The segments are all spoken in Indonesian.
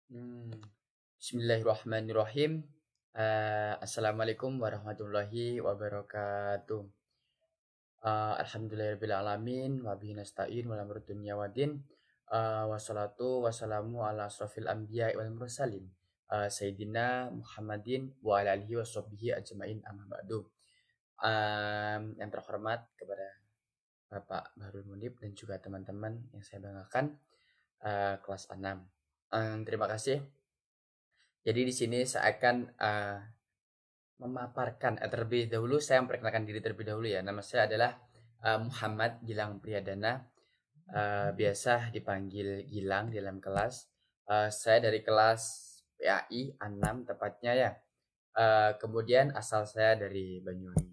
Hmm, Bismillahirrahmanirrahim. Assalamualaikum warahmatullahi wabarakatuh. Alhamdulillahirabbil alamin wa bihi nasta'in wa lamur dunya waddin. Wassalatu wassalamu ala asrofil anbiya wal mursalin. Sayyidina Muhammadin wa ala alihi washabbihi ajmain amma ba'du. Yang terhormat kepada Bapak Bahrul Munib dan juga teman-teman yang saya banggakan, kelas 6. Terima kasih. Jadi di sini saya akan memaparkan terlebih dahulu, saya memperkenalkan diri terlebih dahulu ya. Nama saya adalah Muhammad Gilang Priyadana, biasa dipanggil Gilang di dalam kelas. Saya dari kelas PAI A6 tepatnya ya. Kemudian asal saya dari Banyuwangi.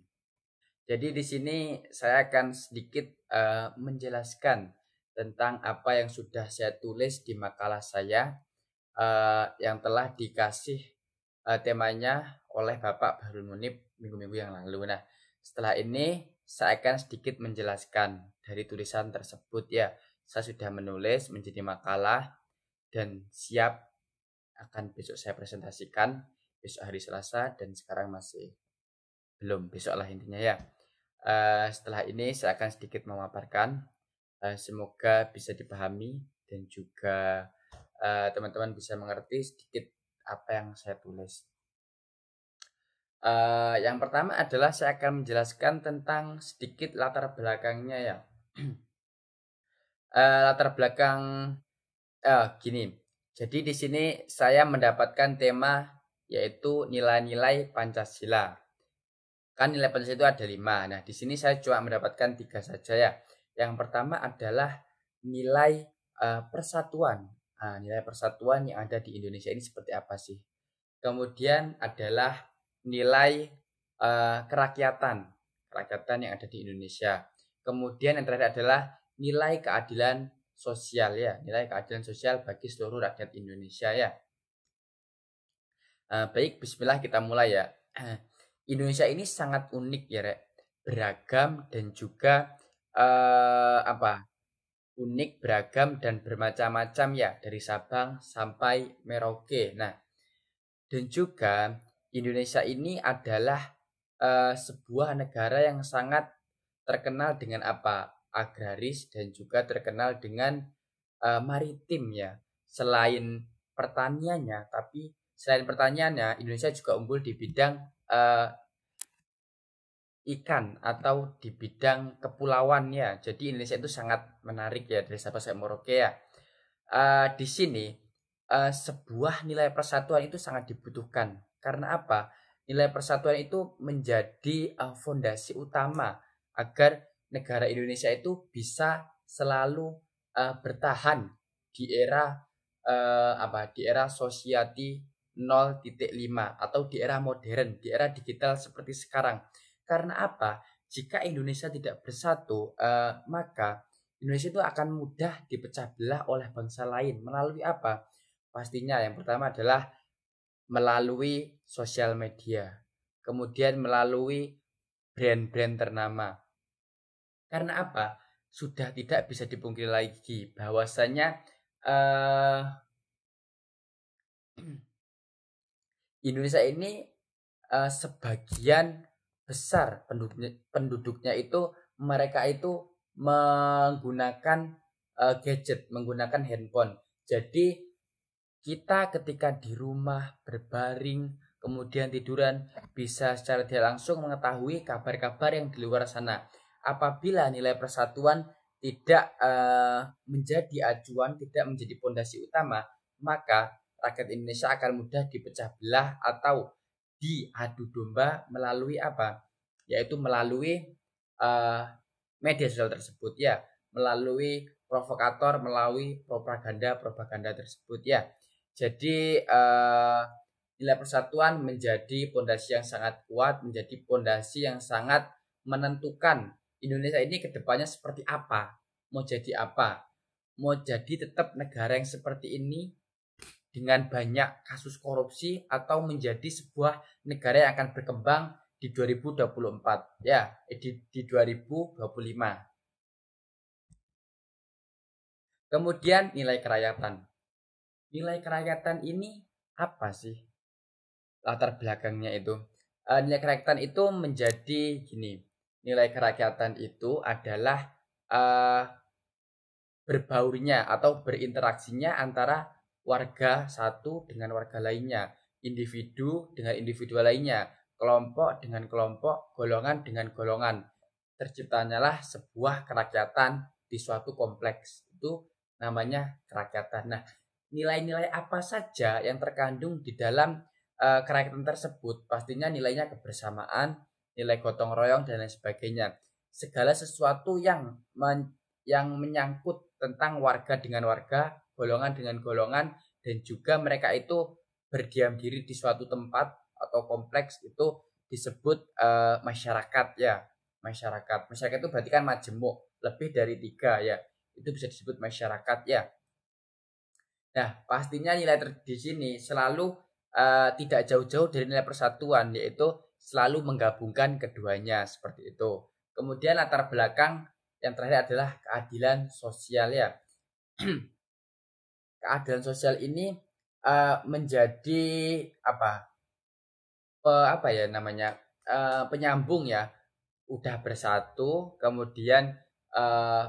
Jadi di sini saya akan sedikit menjelaskan tentang apa yang sudah saya tulis di makalah saya yang telah dikasih temanya oleh Bapak Bahrul Munib minggu-minggu yang lalu. Nah, setelah ini saya akan sedikit menjelaskan dari tulisan tersebut ya. Saya sudah menulis menjadi makalah dan siap akan besok saya presentasikan besok hari Selasa, dan sekarang masih belum, besok lah intinya ya. Setelah ini saya akan sedikit memaparkan, semoga bisa dipahami dan juga teman-teman bisa mengerti sedikit apa yang saya tulis. Yang pertama adalah saya akan menjelaskan tentang sedikit latar belakangnya ya. Latar belakang gini. Jadi di sini saya mendapatkan tema yaitu nilai-nilai Pancasila. Kan nilai Pancasila itu ada 5. Nah, di sini saya cuma mendapatkan 3 saja ya. Yang pertama adalah nilai persatuan. Nilai persatuan yang ada di Indonesia ini seperti apa sih? Kemudian adalah nilai kerakyatan yang ada di Indonesia. Kemudian yang terakhir adalah nilai keadilan sosial ya, nilai keadilan sosial bagi seluruh rakyat Indonesia ya. Baik, bismillah kita mulai ya. Indonesia ini sangat unik ya, Rek. Beragam dan juga unik, beragam dan bermacam-macam ya, dari Sabang sampai Merauke. Nah, dan juga Indonesia ini adalah sebuah negara yang sangat terkenal dengan agraris dan juga terkenal dengan maritim ya. Selain pertaniannya, tapi selain pertaniannya, Indonesia juga unggul di bidang ikan atau di bidang kepulauan ya. Jadi Indonesia itu sangat menarik ya, dari Sabang sampai Merauke ya. Di sini sebuah nilai persatuan itu sangat dibutuhkan. Karena apa? Nilai persatuan itu menjadi fondasi utama agar negara Indonesia itu bisa selalu bertahan di era di era society 0.5 atau di era modern, di era digital seperti sekarang. Karena apa? Jika Indonesia tidak bersatu, maka Indonesia itu akan mudah dipecah belah oleh bangsa lain melalui apa? Pastinya yang pertama adalah melalui sosial media, kemudian melalui brand-brand ternama. Karena apa? Sudah tidak bisa dipungkiri lagi bahwasanya Indonesia ini sebagian besar penduduknya itu mereka itu menggunakan gadget, menggunakan handphone. Jadi kita ketika di rumah berbaring kemudian tiduran bisa secara tidak langsung mengetahui kabar-kabar yang di luar sana. Apabila nilai persatuan tidak menjadi acuan, tidak menjadi pondasi utama, maka rakyat Indonesia akan mudah dipecah belah atau diadu domba melalui yaitu melalui media sosial tersebut ya, melalui provokator, melalui propaganda tersebut ya. Jadi nilai persatuan menjadi pondasi yang sangat kuat, menjadi pondasi yang sangat menentukan Indonesia ini kedepannya seperti apa, mau jadi apa, mau jadi tetap negara yang seperti ini dengan banyak kasus korupsi atau menjadi sebuah negara yang akan berkembang di 2024 ya, di 2025. Kemudian nilai kerakyatan. Nilai kerakyatan ini apa sih latar belakangnya itu? Nilai kerakyatan itu menjadi gini. Nilai kerakyatan itu adalah eh, berbaurnya atau berinteraksinya antara warga satu dengan warga lainnya, individu dengan individu lainnya, kelompok dengan kelompok, golongan dengan golongan. Terciptanyalah sebuah kerakyatan di suatu kompleks. Itu namanya kerakyatan. Nah, nilai-nilai apa saja yang terkandung di dalam kerakyatan tersebut? Pastinya nilainya kebersamaan, nilai gotong royong dan lain sebagainya. Segala sesuatu yang menyangkut tentang warga dengan warga, golongan dengan golongan, dan juga mereka itu berdiam diri di suatu tempat atau kompleks itu disebut masyarakat ya. Masyarakat itu berarti kan majemuk, lebih dari 3 ya, itu bisa disebut masyarakat ya. Nah, pastinya nilai di sini selalu tidak jauh-jauh dari nilai persatuan, yaitu selalu menggabungkan keduanya seperti itu. Kemudian latar belakang yang terakhir adalah keadilan sosial ya. Keadilan sosial ini menjadi apa ya namanya, penyambung ya. Udah bersatu, kemudian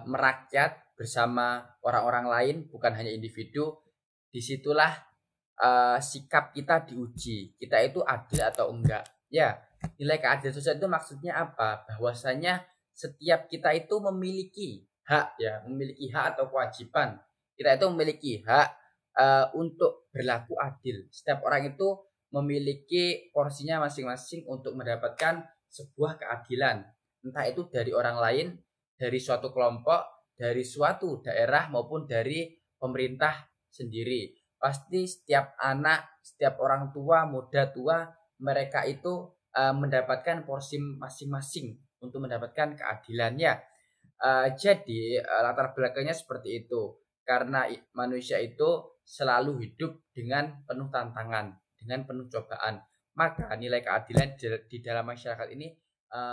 merakyat bersama orang-orang lain, bukan hanya individu. Disitulah sikap kita diuji, kita itu adil atau enggak ya. Nilai keadilan sosial itu maksudnya apa? Bahwasanya setiap kita itu memiliki hak ya, memiliki hak atau kewajiban. Kita itu memiliki hak untuk berlaku adil. Setiap orang itu memiliki porsinya masing-masing untuk mendapatkan sebuah keadilan, entah itu dari orang lain, dari suatu kelompok, dari suatu daerah, maupun dari pemerintah sendiri. Pasti setiap anak, setiap orang tua, muda, tua, mereka itu mendapatkan porsi masing-masing untuk mendapatkan keadilannya. Jadi latar belakangnya seperti itu. Karena manusia itu selalu hidup dengan penuh tantangan, dengan penuh cobaan. Maka nilai keadilan di dalam masyarakat ini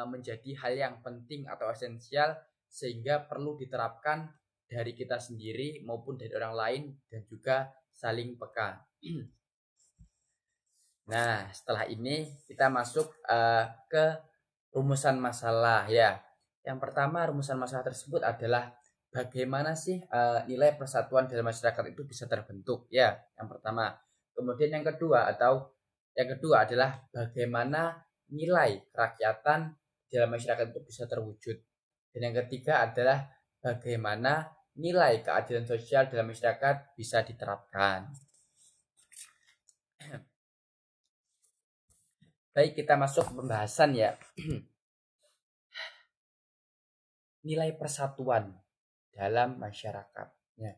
menjadi hal yang penting atau esensial, sehingga perlu diterapkan dari kita sendiri maupun dari orang lain, dan juga saling peka. Nah, setelah ini kita masuk ke rumusan masalah ya. Yang pertama, rumusan masalah tersebut adalah bagaimana sih nilai persatuan dalam masyarakat itu bisa terbentuk ya. Yang pertama. Kemudian yang kedua adalah bagaimana nilai kerakyatan dalam masyarakat itu bisa terwujud. Dan yang ketiga adalah bagaimana nilai keadilan sosial dalam masyarakat bisa diterapkan. Baik, kita masuk pembahasan ya. Nilai persatuan dalam masyarakat. Ya.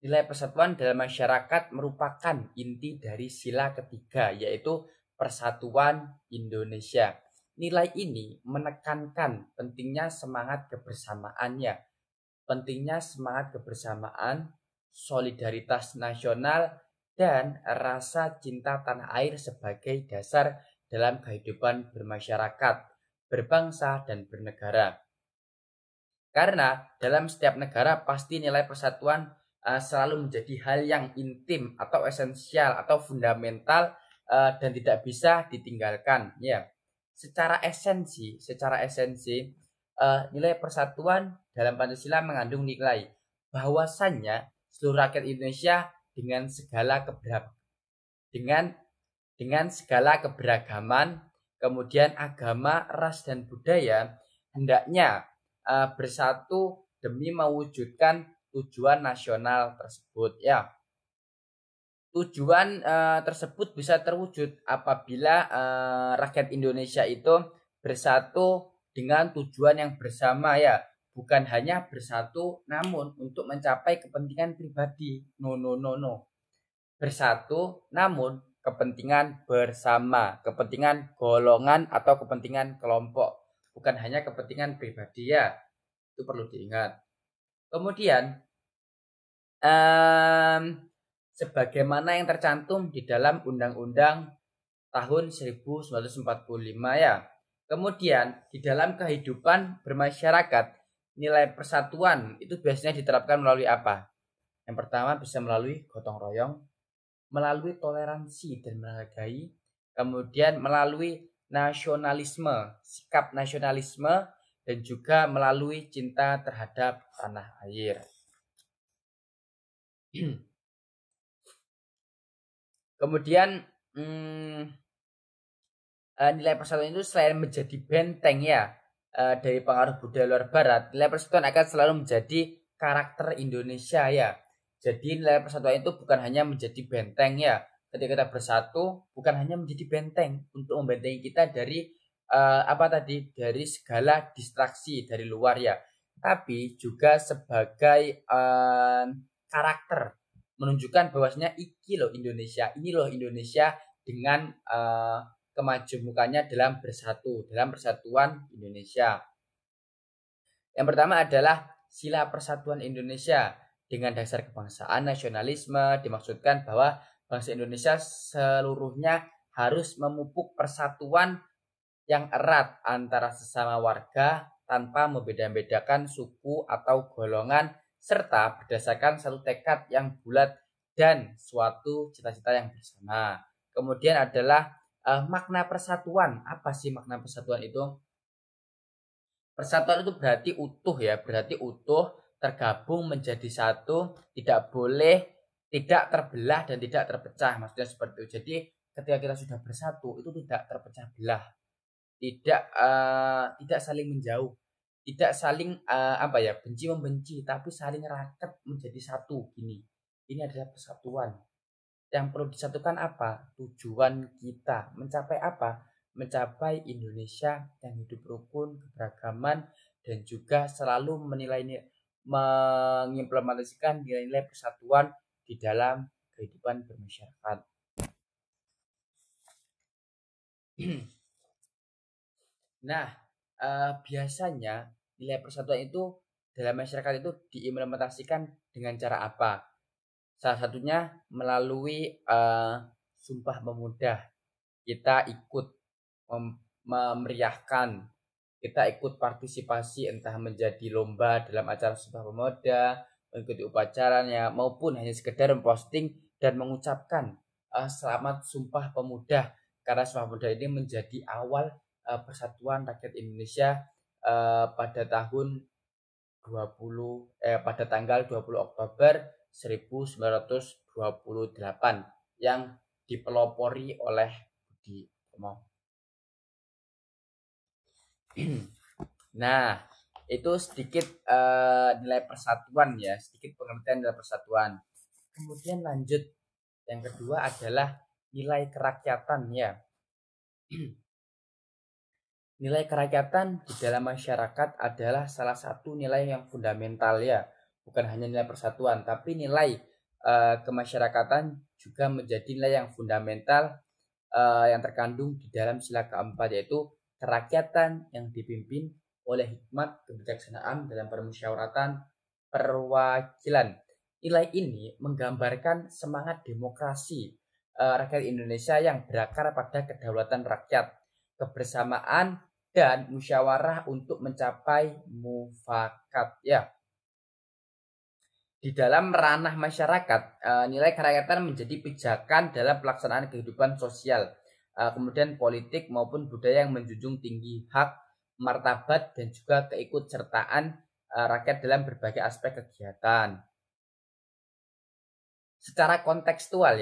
Nilai persatuan dalam masyarakat merupakan inti dari sila ketiga, yaitu Persatuan Indonesia. Nilai ini menekankan pentingnya semangat kebersamaannya, pentingnya semangat kebersamaan, solidaritas nasional, dan rasa cinta tanah air sebagai dasar dalam kehidupan bermasyarakat, berbangsa, dan bernegara. Karena dalam setiap negara pasti nilai persatuan selalu menjadi hal yang intim atau esensial atau fundamental dan tidak bisa ditinggalkan ya. Secara esensi nilai persatuan dalam Pancasila mengandung nilai bahwasannya seluruh rakyat Indonesia dengan segala keberagaman, kemudian agama, ras, dan budaya hendaknya bersatu demi mewujudkan tujuan nasional tersebut ya. Tujuan tersebut bisa terwujud apabila rakyat Indonesia itu bersatu dengan tujuan yang bersama ya. Bukan hanya bersatu namun untuk mencapai kepentingan pribadi. No. Bersatu namun kepentingan bersama, kepentingan golongan atau kepentingan kelompok. Bukan hanya kepentingan pribadi ya. Itu perlu diingat. Kemudian sebagaimana yang tercantum di dalam Undang-Undang tahun 1945 ya. Kemudian di dalam kehidupan bermasyarakat, nilai persatuan itu biasanya diterapkan melalui apa? Yang pertama bisa melalui gotong royong, melalui toleransi dan menghargai, kemudian melalui nasionalisme, sikap nasionalisme, dan juga melalui cinta terhadap tanah air. Kemudian nilai persatuan itu selain menjadi benteng ya dari pengaruh budaya luar barat, nilai persatuan akan selalu menjadi karakter Indonesia ya. Jadi nilai persatuan itu bukan hanya menjadi benteng ya. Ketika kita bersatu, bukan hanya menjadi benteng untuk membentengi kita dari dari segala distraksi dari luar ya, tapi juga sebagai karakter menunjukkan bahwasanya iki loh Indonesia, ini loh Indonesia dengan kemajemukannya dalam bersatu, dalam persatuan Indonesia. Yang pertama adalah sila persatuan Indonesia. Dengan dasar kebangsaan nasionalisme dimaksudkan bahwa bangsa Indonesia seluruhnya harus memupuk persatuan yang erat antara sesama warga tanpa membeda-bedakan suku atau golongan, serta berdasarkan satu tekad yang bulat dan suatu cita-cita yang bersama. Kemudian adalah makna persatuan. Apa sih makna persatuan itu? Persatuan itu berarti utuh ya, berarti utuh, tergabung menjadi satu, tidak boleh tidak terbelah dan tidak terpecah. Maksudnya seperti itu. Jadi ketika kita sudah bersatu itu tidak terpecah belah, tidak saling menjauh, tidak saling benci membenci, tapi saling raket menjadi satu. Ini adalah persatuan. Yang perlu disatukan apa? Tujuan kita mencapai apa? Mencapai Indonesia yang hidup rukun, keberagaman, dan juga selalu mengimplementasikan nilai-nilai persatuan di dalam kehidupan bermasyarakat. Nah, biasanya nilai persatuan itu dalam masyarakat itu diimplementasikan dengan cara apa? Salah satunya melalui Sumpah Pemuda. Kita ikut memeriahkan, kita ikut partisipasi entah menjadi lomba dalam acara Sumpah Pemuda, mengikuti upacaranya, maupun hanya sekedar memposting dan mengucapkan selamat Sumpah Pemuda, karena Sumpah Pemuda ini menjadi awal persatuan rakyat Indonesia pada tanggal 20 Oktober 1928 yang dipelopori oleh Budi Utomo. Nah, itu sedikit nilai persatuan ya, sedikit pengertian nilai persatuan. Kemudian lanjut, yang kedua adalah nilai kerakyatan ya. Nilai kerakyatan di dalam masyarakat adalah salah satu nilai yang fundamental ya. Bukan hanya nilai persatuan, tapi nilai kemasyarakatan juga menjadi nilai yang fundamental yang terkandung di dalam sila keempat, yaitu kerakyatan yang dipimpin oleh hikmat kebijaksanaan dalam permusyawaratan perwakilan. Nilai ini menggambarkan semangat demokrasi rakyat Indonesia yang berakar pada kedaulatan rakyat, kebersamaan, dan musyawarah untuk mencapai mufakat ya. Di dalam ranah masyarakat, nilai kerakyatan menjadi pijakan dalam pelaksanaan kehidupan sosial, kemudian politik maupun budaya yang menjunjung tinggi hak, martabat, dan juga keikutsertaan rakyat dalam berbagai aspek kegiatan. Secara kontekstual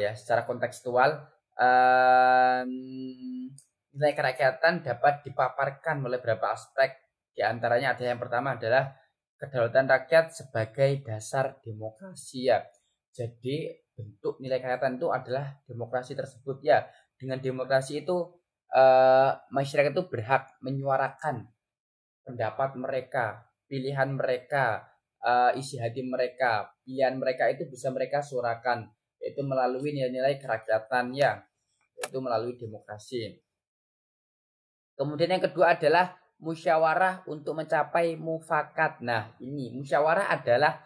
nilai kerakyatan dapat dipaparkan oleh beberapa aspek. Di antaranya ada yang pertama adalah kedaulatan rakyat sebagai dasar demokrasi ya. Jadi bentuk nilai kerakyatan itu adalah demokrasi tersebut ya. Dengan demokrasi itu masyarakat itu berhak menyuarakan pendapat mereka, pilihan mereka, isi hati mereka, pilihan mereka itu bisa mereka suarakan, yaitu melalui nilai-nilai kerakyatan ya, yaitu melalui demokrasi. Kemudian yang kedua adalah musyawarah untuk mencapai mufakat. Nah, ini musyawarah adalah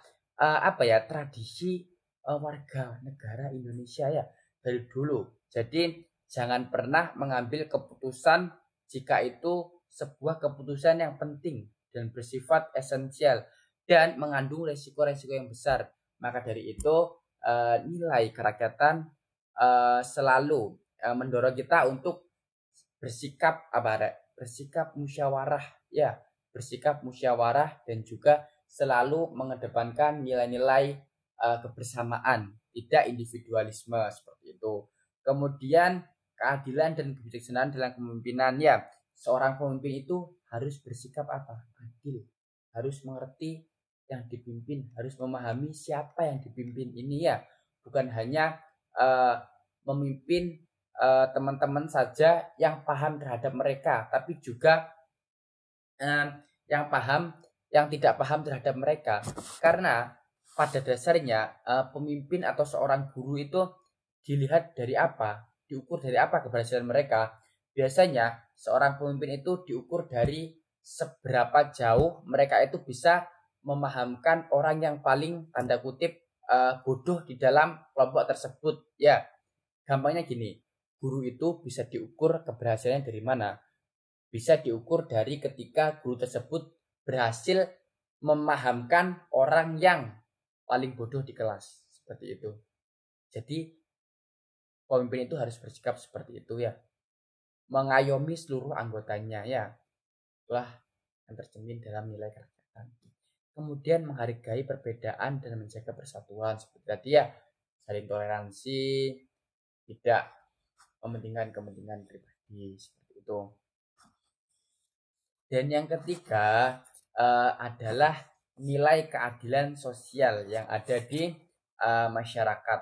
tradisi warga negara Indonesia ya dari dulu. Jadi jangan pernah mengambil keputusan jika itu sebuah keputusan yang penting dan bersifat esensial dan mengandung resiko-resiko yang besar. Maka dari itu nilai kerakyatan selalu mendorong kita untuk bersikap bersikap musyawarah ya, bersikap musyawarah dan juga selalu mengedepankan nilai-nilai kebersamaan, tidak individualisme seperti itu. Kemudian keadilan dan kebijaksanaan dalam kepemimpinan ya. Seorang pemimpin itu harus bersikap apa? Adil. Harus mengerti yang dipimpin, harus memahami siapa yang dipimpin ini ya. Bukan hanya memimpin teman-teman saja yang paham terhadap mereka, tapi juga yang tidak paham terhadap mereka. Karena pada dasarnya pemimpin atau seorang guru itu dilihat dari apa? Diukur dari apa keberhasilan mereka? Biasanya seorang pemimpin itu diukur dari seberapa jauh mereka itu bisa memahamkan orang yang paling tanda kutip bodoh di dalam kelompok tersebut. Ya, gampangnya gini, guru itu bisa diukur keberhasilannya dari mana? Bisa diukur dari ketika guru tersebut berhasil memahamkan orang yang paling bodoh di kelas. Seperti itu. Jadi pemimpin itu harus bersikap seperti itu ya. Mengayomi seluruh anggotanya ya. Itulah yang tercermin dalam nilai kerakyatan. Kemudian menghargai perbedaan dan menjaga persatuan. Seperti tadi ya, saling toleransi, tidak mementingkan kepentingan pribadi. Seperti itu. Dan yang ketiga adalah nilai keadilan sosial yang ada di masyarakat.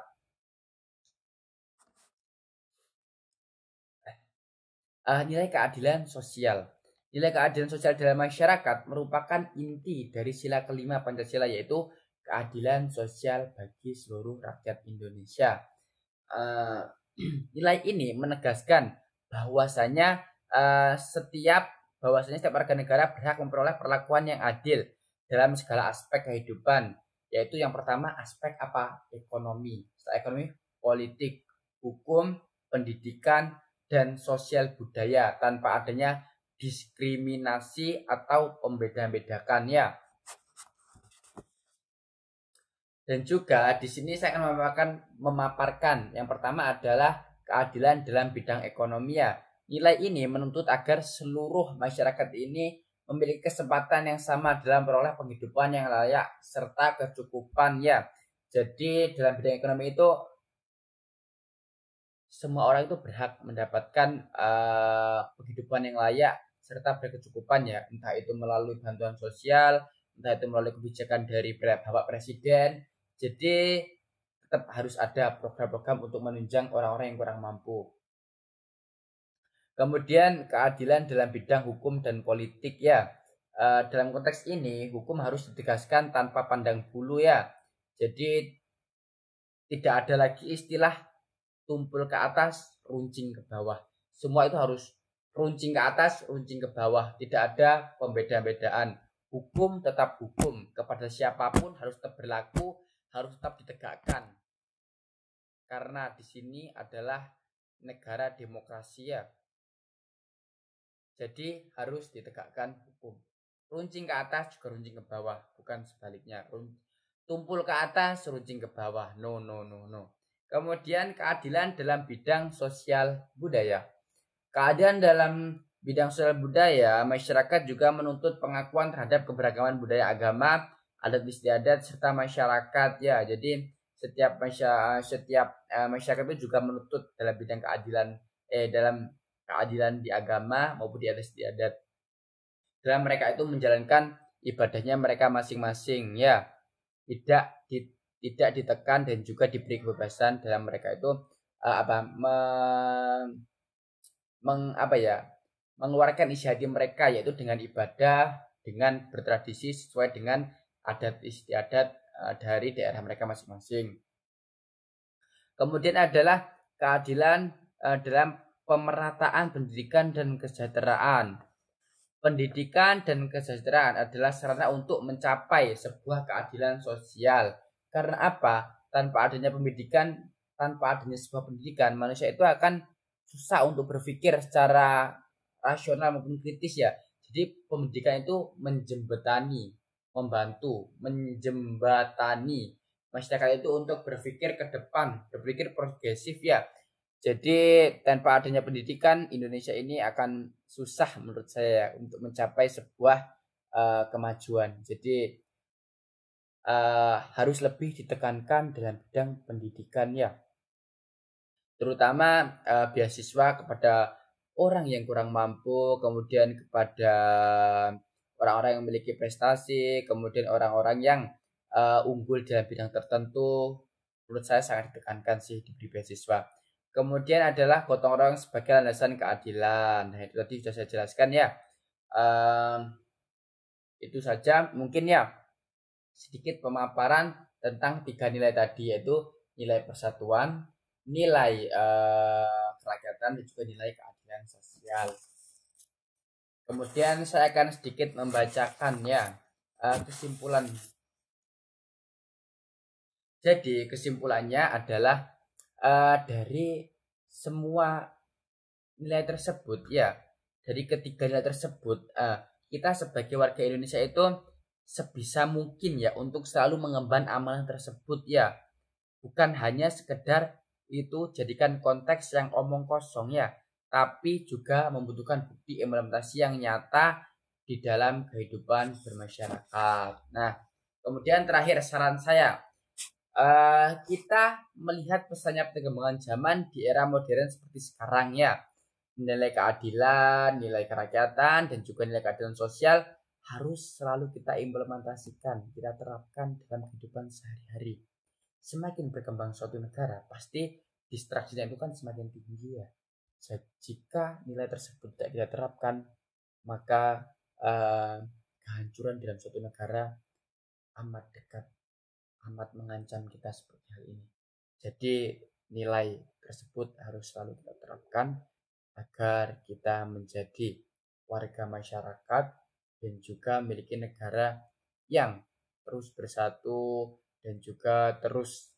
Nilai keadilan sosial. Nilai keadilan sosial dalam masyarakat merupakan inti dari sila kelima Pancasila, yaitu keadilan sosial bagi seluruh rakyat Indonesia. Nilai ini menegaskan bahwasanya setiap warga negara berhak memperoleh perlakuan yang adil dalam segala aspek kehidupan, yaitu yang pertama aspek apa? Ekonomi. Setelah ekonomi, politik, hukum, pendidikan, dan sosial budaya tanpa adanya diskriminasi atau pembeda-bedakan ya. Dan juga di sini saya akan memaparkan yang pertama adalah keadilan dalam bidang ekonomi ya. Nilai ini menuntut agar seluruh masyarakat ini memiliki kesempatan yang sama dalam peroleh penghidupan yang layak serta kecukupan ya. Jadi dalam bidang ekonomi itu semua orang itu berhak mendapatkan penghidupan yang layak serta berkecukupan ya, entah itu melalui bantuan sosial, entah itu melalui kebijakan dari Bapak Presiden. Jadi tetap harus ada program-program untuk menunjang orang-orang yang kurang mampu. Kemudian keadilan dalam bidang hukum dan politik ya. Dalam konteks ini hukum harus ditegaskan tanpa pandang bulu ya. Jadi tidak ada lagi istilah tumpul ke atas, runcing ke bawah. Semua itu harus runcing ke atas, runcing ke bawah. Tidak ada pembeda-bedaan. Hukum tetap hukum. Kepada siapapun harus tetap berlaku, harus tetap ditegakkan. Karena di sini adalah negara demokrasi ya. Jadi harus ditegakkan hukum. Runcing ke atas juga runcing ke bawah, bukan sebaliknya. Tumpul ke atas, runcing ke bawah. No. Kemudian keadilan dalam bidang sosial budaya. Keadilan dalam bidang sosial budaya, masyarakat juga menuntut pengakuan terhadap keberagaman budaya agama, adat istiadat serta masyarakat ya. Jadi setiap masyarakat itu juga menuntut dalam bidang keadilan di agama maupun di adat istiadat. Dalam mereka itu menjalankan ibadahnya mereka masing-masing ya. Tidak ditekan dan juga diberi kebebasan dalam mereka itu mengeluarkan isi hati mereka, yaitu dengan ibadah, dengan bertradisi sesuai dengan adat istiadat dari daerah mereka masing-masing. Kemudian adalah keadilan dalam pemerataan pendidikan dan kesejahteraan. Pendidikan dan kesejahteraan adalah sarana untuk mencapai sebuah keadilan sosial. Karena apa? Tanpa adanya pendidikan, tanpa adanya sebuah pendidikan, manusia itu akan susah untuk berpikir secara rasional maupun kritis ya. Jadi pendidikan itu menjembatani masyarakat itu untuk berpikir ke depan, berpikir progresif ya. Jadi tanpa adanya pendidikan Indonesia ini akan susah menurut saya untuk mencapai sebuah kemajuan. Jadi harus lebih ditekankan dalam bidang pendidikan ya. Terutama beasiswa kepada orang yang kurang mampu, kemudian kepada orang-orang yang memiliki prestasi, kemudian orang-orang yang unggul dalam bidang tertentu. Menurut saya sangat ditekankan sih diberi beasiswa. Kemudian adalah gotong royong sebagai landasan keadilan. Nah, itu tadi sudah saya jelaskan ya. Itu saja mungkin ya sedikit pemaparan tentang 3 nilai tadi, yaitu nilai persatuan, nilai kerakyatan, dan juga nilai keadilan sosial. Kemudian saya akan sedikit membacakan ya kesimpulan. Jadi kesimpulannya adalah dari semua nilai tersebut ya, dari ketiga nilai tersebut kita sebagai warga Indonesia itu sebisa mungkin ya untuk selalu mengemban amalan tersebut ya, bukan hanya sekedar itu jadikan konteks yang omong kosong ya, tapi juga membutuhkan bukti implementasi yang nyata di dalam kehidupan bermasyarakat. Nah, kemudian terakhir saran saya, kita melihat pesannya perkembangan zaman di era modern seperti sekarang ya, nilai keadilan, nilai kerakyatan, dan juga nilai keadilan sosial harus selalu kita implementasikan, kita terapkan dalam kehidupan sehari-hari. Semakin berkembang suatu negara, pasti distraksinya itu kan semakin tinggi ya. Jika nilai tersebut tidak kita terapkan, maka kehancuran dalam suatu negara amat dekat, amat mengancam kita seperti hal ini. Jadi nilai tersebut harus selalu kita terapkan agar kita menjadi warga masyarakat dan juga memiliki negara yang terus bersatu dan juga terus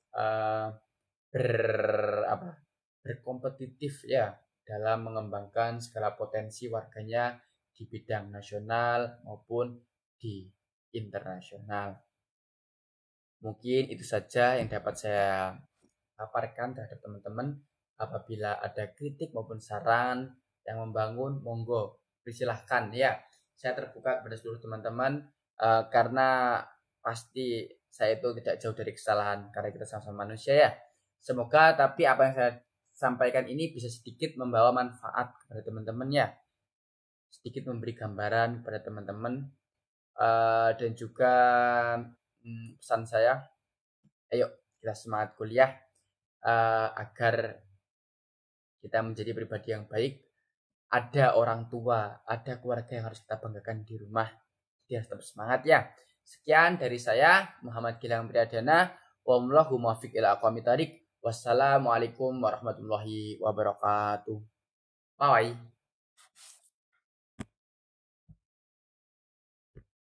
berkompetitif ya dalam mengembangkan segala potensi warganya di bidang nasional maupun di internasional. Mungkin itu saja yang dapat saya paparkan terhadap teman-teman. Apabila ada kritik maupun saran yang membangun, monggo silahkan ya. Saya terbuka kepada seluruh teman-teman karena pasti saya itu tidak jauh dari kesalahan karena kita sama-sama manusia ya. Semoga tapi apa yang saya sampaikan ini bisa sedikit membawa manfaat kepada teman-teman ya. Sedikit memberi gambaran kepada teman-teman dan juga pesan saya, ayo kita semangat kuliah agar kita menjadi pribadi yang baik. Ada orang tua, ada keluarga yang harus kita banggakan di rumah. Jadi harus tetap semangat ya. Sekian dari saya, Muhammad Gilang Priadana. Wallahu muwaffiq ila aqwamit thoriq. Wassalamualaikum warahmatullahi wabarakatuh. Bye.